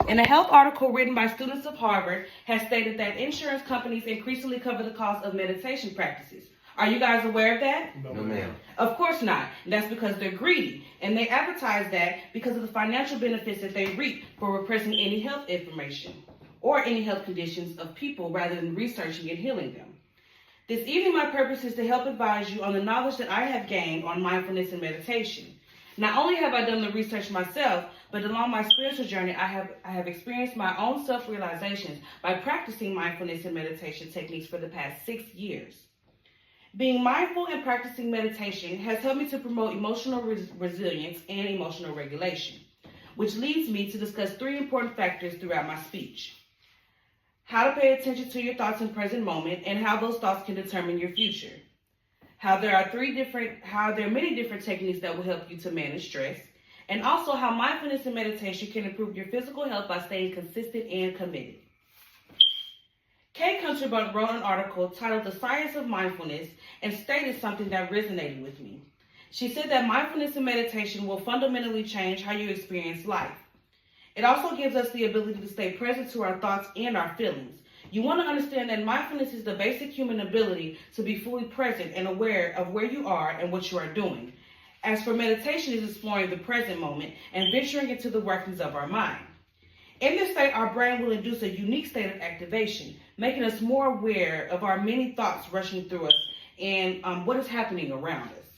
In a health article written by students of Harvard, has stated that insurance companies increasingly cover the cost of meditation practices. Are you guys aware of that? No, ma'am. Of course not. That's because they're greedy, and they advertise that because of the financial benefits that they reap for repressing any health information or any health conditions of people rather than researching and healing them. This evening, my purpose is to help advise you on the knowledge that I have gained on mindfulness and meditation. Not only have I done the research myself, but along my spiritual journey, I have experienced my own self-realizations by practicing mindfulness and meditation techniques for the past 6 years. Being mindful and practicing meditation has helped me to promote emotional resilience and emotional regulation, which leads me to discuss 3 important factors throughout my speech. How to pay attention to your thoughts in present moment and how those thoughts can determine your future. How there are many different techniques that will help you to manage stress, and also how mindfulness and meditation can improve your physical health by staying consistent and committed. Kay Country wrote an article titled The Science of Mindfulness and stated something that resonated with me. She said that mindfulness and meditation will fundamentally change how you experience life. It also gives us the ability to stay present to our thoughts and our feelings. You want to understand that mindfulness is the basic human ability to be fully present and aware of where you are and what you are doing. As for meditation, is exploring the present moment and venturing into the workings of our mind. In this state, our brain will induce a unique state of activation, making us more aware of our many thoughts rushing through us and what is happening around us.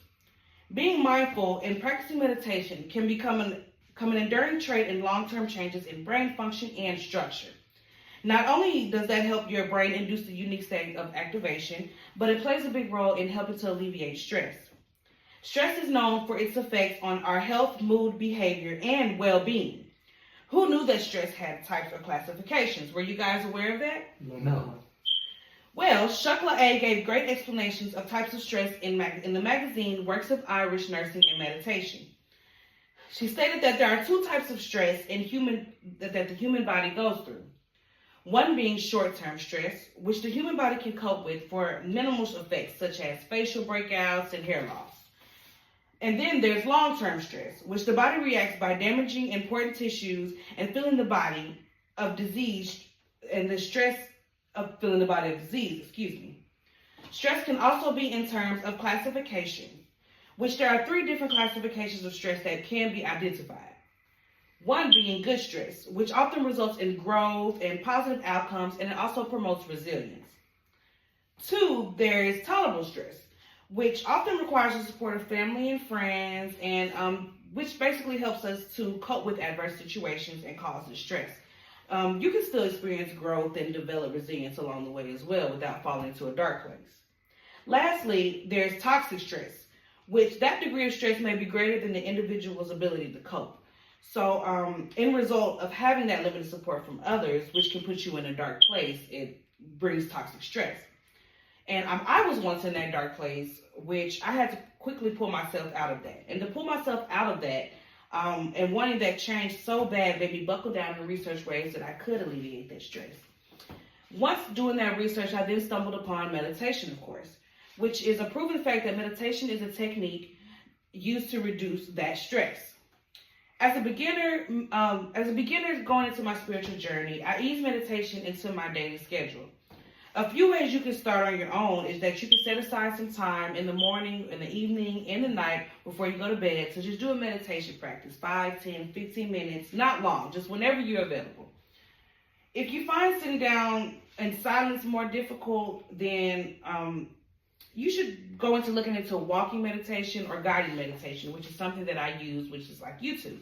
Being mindful and practicing meditation can become an enduring trait in long-term changes in brain function and structure. Not only does that help your brain induce a unique state of activation, but it plays a big role in helping to alleviate stress. Stress is known for its effects on our health, mood, behavior, and well-being. Who knew that stress had types or classifications? Were you guys aware of that? No. Well, Shukla A. gave great explanations of types of stress in the magazine Works of Irish Nursing and Meditation. She stated that there are 2 types of stress that the human body goes through. One being short-term stress, which the human body can cope with for minimal effects such as facial breakouts and hair loss. And then there's long-term stress, which the body reacts by damaging important tissues and filling the body of disease, and the stress of filling the body of disease, Stress can also be in terms of classification, which there are 3 different classifications of stress that can be identified. One being good stress, which often results in growth and positive outcomes, and it also promotes resilience. 2, there is tolerable stress, which often requires the support of family and friends, and which basically helps us to cope with adverse situations and causes stress. You can still experience growth and develop resilience along the way as well without falling into a dark place. Lastly, there's toxic stress, which that degree of stress may be greater than the individual's ability to cope. So, in result of having that limited support from others, which can put you in a dark place, it brings toxic stress. And I was once in that dark place, which I had to quickly pull myself out of that. And to pull myself out of that, and wanting that change so bad, made me buckle down and research ways that I could alleviate that stress. Once doing that research, I then stumbled upon meditation, of course, which is a proven fact that meditation is a technique used to reduce that stress. As a beginner going into my spiritual journey, I ease meditation into my daily schedule. A few ways you can start on your own is that you can set aside some time in the morning, in the evening, in the night before you go to bed to just do a meditation practice, 5, 10, 15 minutes, not long, just whenever you're available. If you find sitting down in silence more difficult, then you should go into looking into walking meditation or guided meditation, which is something that I use, which is like YouTube.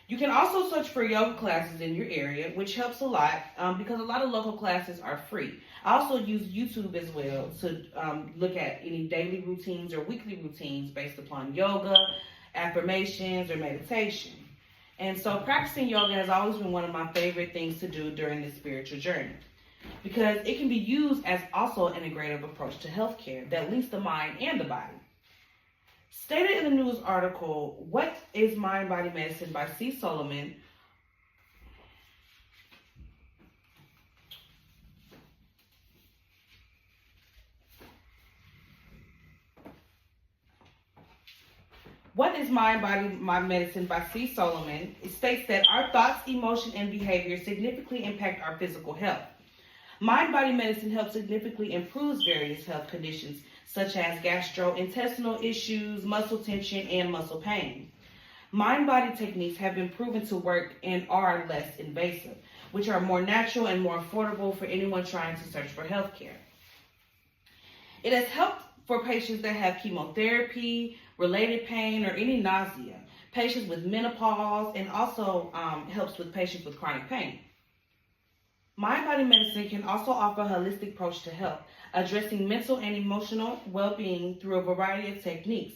You can also search for yoga classes in your area, which helps a lot because a lot of local classes are free. I also use YouTube as well to look at any daily routines or weekly routines based upon yoga, affirmations, or meditation. And so practicing yoga has always been one of my favorite things to do during this spiritual journey because it can be used as also an integrative approach to healthcare that links the mind and the body. Stated in the news article, What is Mind-Body Medicine by C. Solomon, What is Mind, Body, Mind Medicine by C. Solomon? It states that our thoughts, emotion, and behavior significantly impact our physical health. Mind-body medicine helps significantly improve various health conditions such as gastrointestinal issues, muscle tension, and muscle pain. Mind-body techniques have been proven to work and are less invasive, which are more natural and more affordable for anyone trying to search for health care. It has helped for patients that have chemotherapy, related pain, or any nausea, patients with menopause, and also helps with patients with chronic pain. Mind-body medicine can also offer a holistic approach to health, addressing mental and emotional well-being through a variety of techniques.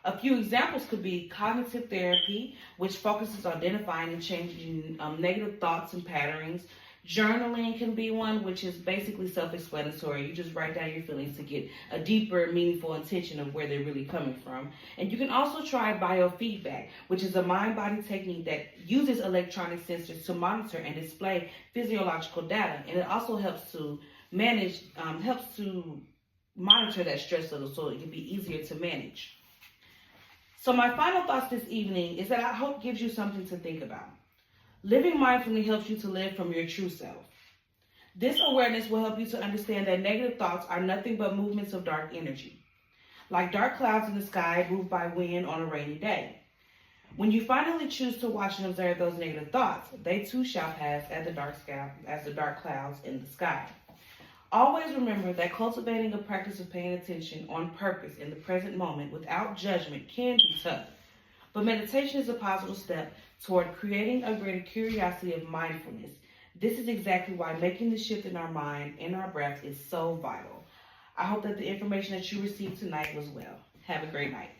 A few examples could be cognitive therapy, which focuses on identifying and changing negative thoughts and patterns. Journaling can be one, which is basically self-explanatory. You just write down your feelings to get a deeper, meaningful intention of where they're really coming from. And you can also try biofeedback, which is a mind-body technique that uses electronic sensors to monitor and display physiological data. And it also helps to monitor that stress level so it can be easier to manage. So my final thoughts this evening is that I hope gives you something to think about. Living mindfully helps you to live from your true self. This awareness will help you to understand that negative thoughts are nothing but movements of dark energy, like dark clouds in the sky moved by wind on a rainy day. When you finally choose to watch and observe those negative thoughts, they too shall pass as the dark clouds in the sky. Always remember that cultivating a practice of paying attention on purpose in the present moment without judgment can be tough. But meditation is a positive step toward creating a greater curiosity of mindfulness. This is exactly why making the shift in our mind and our breath is so vital. I hope that the information that you received tonight was well. Have a great night.